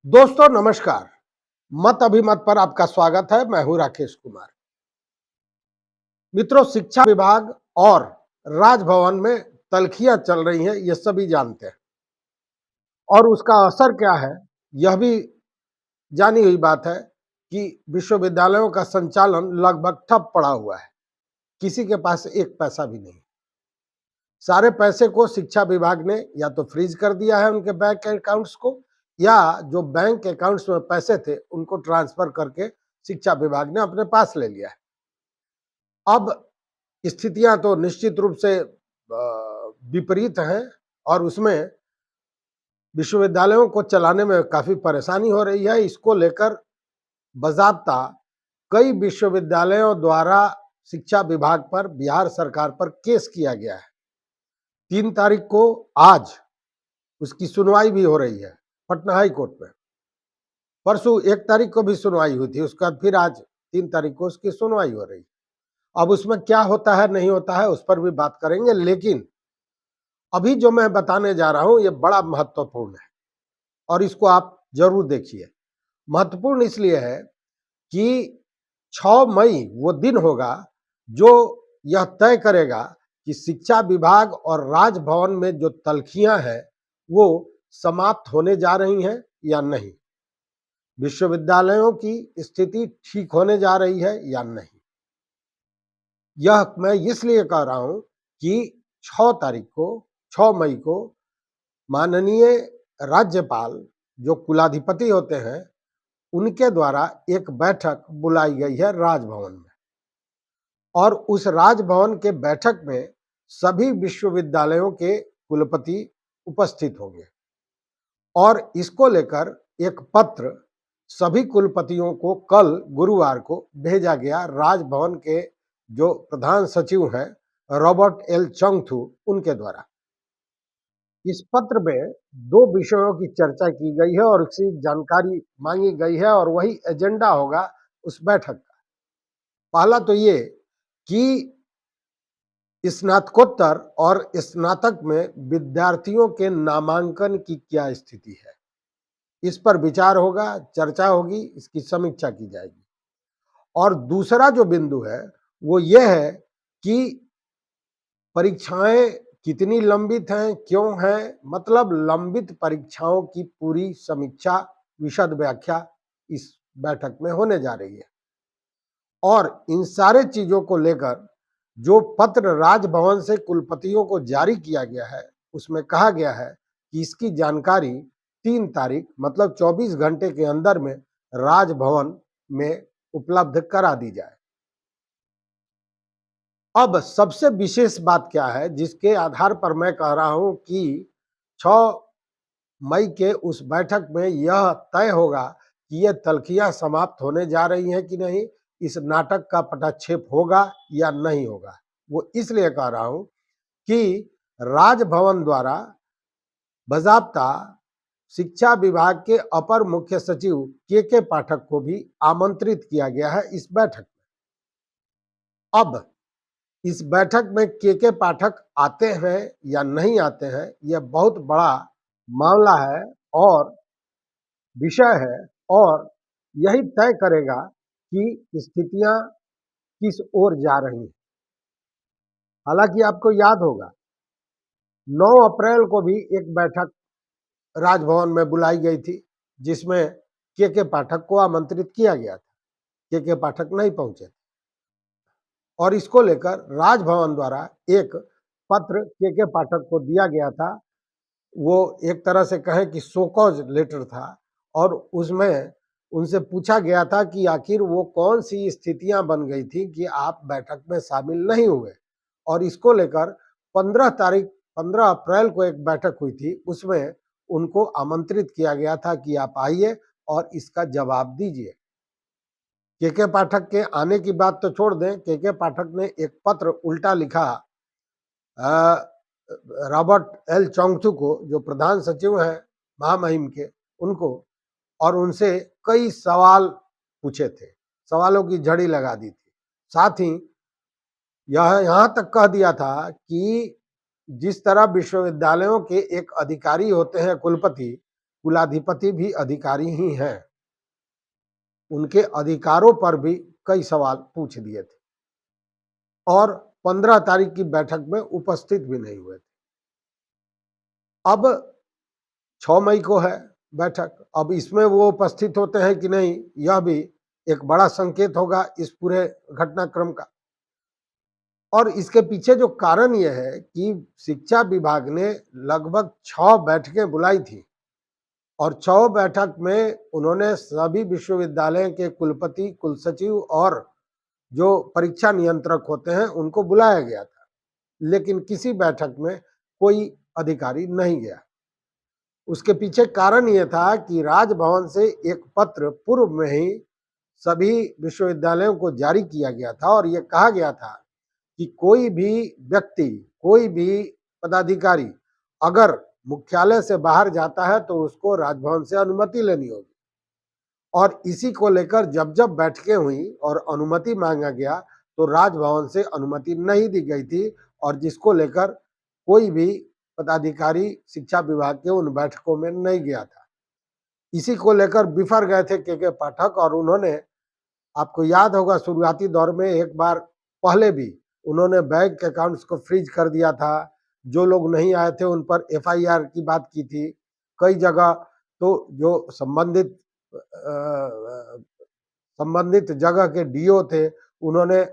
दोस्तों नमस्कार। मत अभिमत पर आपका स्वागत है। मैं हूं राकेश कुमार। मित्रों, शिक्षा विभाग और राजभवन में तल्खियां चल रही हैं, ये सभी जानते हैं। और उसका असर क्या है, यह भी जानी हुई बात है कि विश्वविद्यालयों का संचालन लगभग ठप पड़ा हुआ है। किसी के पास एक पैसा भी नहीं। सारे पैसे को शिक्षा विभाग ने या तो फ्रीज कर दिया है उनके बैंक अकाउंट्स को, या जो बैंक अकाउंट्स में पैसे थे उनको ट्रांसफर करके शिक्षा विभाग ने अपने पास ले लिया है। अब स्थितियां तो निश्चित रूप से विपरीत हैं और उसमें विश्वविद्यालयों को चलाने में काफी परेशानी हो रही है। इसको लेकर बाज़ाब्ता कई विश्वविद्यालयों द्वारा शिक्षा विभाग पर, बिहार सरकार पर केस किया गया है। 3 तारीख को आज उसकी सुनवाई भी हो रही है पटना हाई कोर्ट में। परसों 1 तारीख को भी सुनवाई हुई थी, उसके बाद फिर आज 3 तारीख को उसकी सुनवाई हो रही है। अब उसमें क्या होता है नहीं होता है उस पर भी बात करेंगे, लेकिन अभी जो मैं बताने जा रहा हूं ये बड़ा महत्वपूर्ण है और इसको आप जरूर देखिए। महत्वपूर्ण इसलिए है कि 6 मई वो दिन होगा जो यह तय करेगा कि शिक्षा विभाग और राजभवन में जो तल्खियां हैं वो समाप्त होने जा रही हैं या नहीं, विश्वविद्यालयों की स्थिति ठीक होने जा रही है या नहीं। यह मैं इसलिए कह रहा हूं कि 6 मई को माननीय राज्यपाल, जो कुलाधिपति होते हैं, उनके द्वारा एक बैठक बुलाई गई है राजभवन में। और उस राजभवन के बैठक में सभी विश्वविद्यालयों के कुलपति उपस्थित होंगे और इसको लेकर एक पत्र सभी कुलपतियों को कल गुरुवार को भेजा गया। राजभवन के जो प्रधान सचिव हैं रॉबर्ट एल चंगथू, उनके द्वारा इस पत्र में 2 विषयों की चर्चा की गई है और उसकी जानकारी मांगी गई है और वही एजेंडा होगा उस बैठक का। पहला तो ये कि स्नातकोत्तर और स्नातक में विद्यार्थियों के नामांकन की क्या स्थिति है, इस पर विचार होगा, चर्चा होगी, इसकी समीक्षा की जाएगी। और दूसरा जो बिंदु है वो ये है कि परीक्षाएं कितनी लंबित हैं, क्यों हैं, मतलब लंबित परीक्षाओं की पूरी समीक्षा, विशद व्याख्या इस बैठक में होने जा रही है। और इन सारे चीजों को लेकर जो पत्र राजभवन से कुलपतियों को जारी किया गया है उसमें कहा गया है कि इसकी जानकारी 3 तारीख मतलब 24 घंटे के अंदर में राजभवन में उपलब्ध करा दी जाए। अब सबसे विशेष बात क्या है जिसके आधार पर मैं कह रहा हूं कि 6 मई के उस बैठक में यह तय होगा कि ये तल्खियां समाप्त होने जा रही हैं कि नहीं, इस नाटक का पटाक्षेप होगा या नहीं होगा। वो इसलिए कह रहा हूं कि राजभवन द्वारा बाज़ाब्ता शिक्षा विभाग के अपर मुख्य सचिव के पाठक को भी आमंत्रित किया गया है इस बैठक में। अब इस बैठक में के पाठक आते हैं या नहीं आते हैं, यह बहुत बड़ा मामला है और विषय है और यही तय करेगा कि स्थितियां किस ओर जा रही हैं। हालांकि आपको याद होगा 9 अप्रैल को भी एक बैठक राजभवन में बुलाई गई थी जिसमें के पाठक को आमंत्रित किया गया था। के पाठक नहीं पहुंचे थे और इसको लेकर राजभवन द्वारा एक पत्र के पाठक को दिया गया था। वो एक तरह से कहें कि शोकॉज लेटर था और उसमें उनसे पूछा गया था कि आखिर वो कौन सी स्थितियां बन गई थी कि आप बैठक में शामिल नहीं हुए। और इसको लेकर 15 अप्रैल को एक बैठक हुई थी, उसमें उनको आमंत्रित किया गया था कि आप आइए और इसका जवाब दीजिए। के पाठक के आने की बात तो छोड़ दें, के पाठक ने एक पत्र उल्टा लिखा रॉबर्ट एल चोंगथू को, जो प्रधान सचिव हैं महामहिम के, उनको, और उनसे कई सवाल पूछे थे, सवालों की झड़ी लगा दी थी। साथ ही यह यहां तक कह दिया था कि जिस तरह विश्वविद्यालयों के एक अधिकारी होते हैं कुलपति, कुलाधिपति भी अधिकारी ही हैं। उनके अधिकारों पर भी कई सवाल पूछ दिए थे और 15 तारीख की बैठक में उपस्थित भी नहीं हुए थे। अब 6 मई को है बैठक, अब इसमें वो उपस्थित होते हैं कि नहीं, यह भी एक बड़ा संकेत होगा इस पूरे घटनाक्रम का। और इसके पीछे जो कारण यह है कि शिक्षा विभाग ने लगभग 6 बैठकें बुलाई थी और 6 बैठक में उन्होंने सभी विश्वविद्यालय के कुलपति, कुलसचिव और जो परीक्षा नियंत्रक होते हैं उनको बुलाया गया था, लेकिन किसी बैठक में कोई अधिकारी नहीं गया। उसके पीछे कारण यह था कि राजभवन से एक पत्र पूर्व में ही सभी विश्वविद्यालयों को जारी किया गया था और यह कहा गया था कि कोई भी व्यक्ति, कोई भी पदाधिकारी अगर मुख्यालय से बाहर जाता है तो उसको राजभवन से अनुमति लेनी होगी। और इसी को लेकर जब जब बैठकें हुई और अनुमति मांगा गया तो राजभवन से अनुमति नहीं दी गई थी और जिसको लेकर कोई भी पदाधिकारी शिक्षा विभाग के उन बैठकों में नहीं गया था। इसी को लेकर बिफर गए थे के पाठक और उन्होंने, आपको याद होगा शुरुआती दौर में एक बार पहले भी उन्होंने बैंक अकाउंट्स को फ्रीज कर दिया था। जो लोग नहीं आए थे उन पर एफआईआर की बात की थी। कई जगह तो जो संबंधित जगह के डीओ थे उन्होंने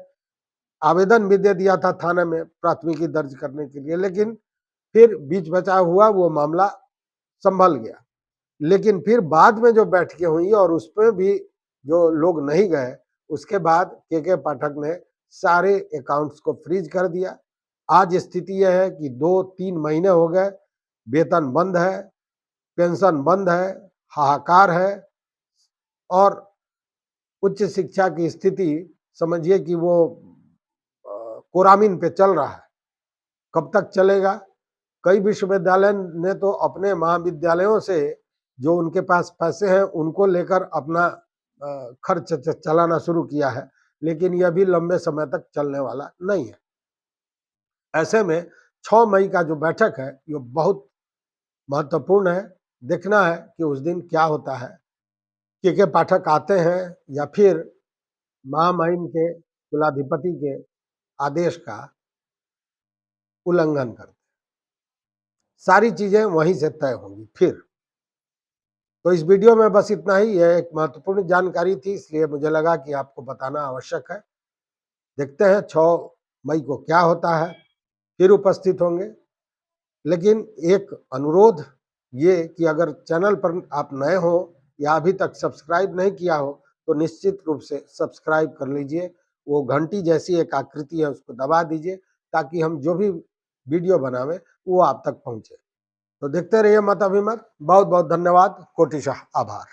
आवेदन भी दे दिया था थाने में प्राथमिकी दर्ज करने के लिए, लेकिन फिर बीच बचाव हुआ, वो मामला संभल गया। लेकिन फिर बाद में जो बैठकें हुई और उसमें भी जो लोग नहीं गए, उसके बाद के पाठक ने सारे अकाउंट्स को फ्रीज कर दिया। आज स्थिति यह है कि 2-3 महीने हो गए, वेतन बंद है, पेंशन बंद है, हाहाकार है और उच्च शिक्षा की स्थिति समझिए कि वो कोरामीन पे चल रहा है। कब तक चलेगा? कई विश्वविद्यालय ने तो अपने महाविद्यालयों से जो उनके पास पैसे हैं उनको लेकर अपना खर्च चलाना शुरू किया है, लेकिन यह भी लंबे समय तक चलने वाला नहीं है। ऐसे में 6 मई का जो बैठक है ये बहुत महत्वपूर्ण है। देखना है कि उस दिन क्या होता है। के पाठक आते हैं या फिर महामहिम के कुलाधिपति के आदेश का उल्लंघन करते हैं। सारी चीजें वहीं से तय होंगी फिर। तो इस वीडियो में बस इतना ही। यह एक महत्वपूर्ण जानकारी थी, इसलिए मुझे लगा कि आपको बताना आवश्यक है। देखते हैं 6 मई को क्या होता है, फिर उपस्थित होंगे। लेकिन एक अनुरोध ये कि अगर चैनल पर आप नए हो या अभी तक सब्सक्राइब नहीं किया हो तो निश्चित रूप से सब्सक्राइब कर लीजिए। वो घंटी जैसी एक आकृति है उसको दबा दीजिए ताकि हम जो भी वीडियो बनावे वो आप तक पहुंचे। तो देखते रहिए मत अभिमत। बहुत बहुत धन्यवाद, कोटिशः आभार।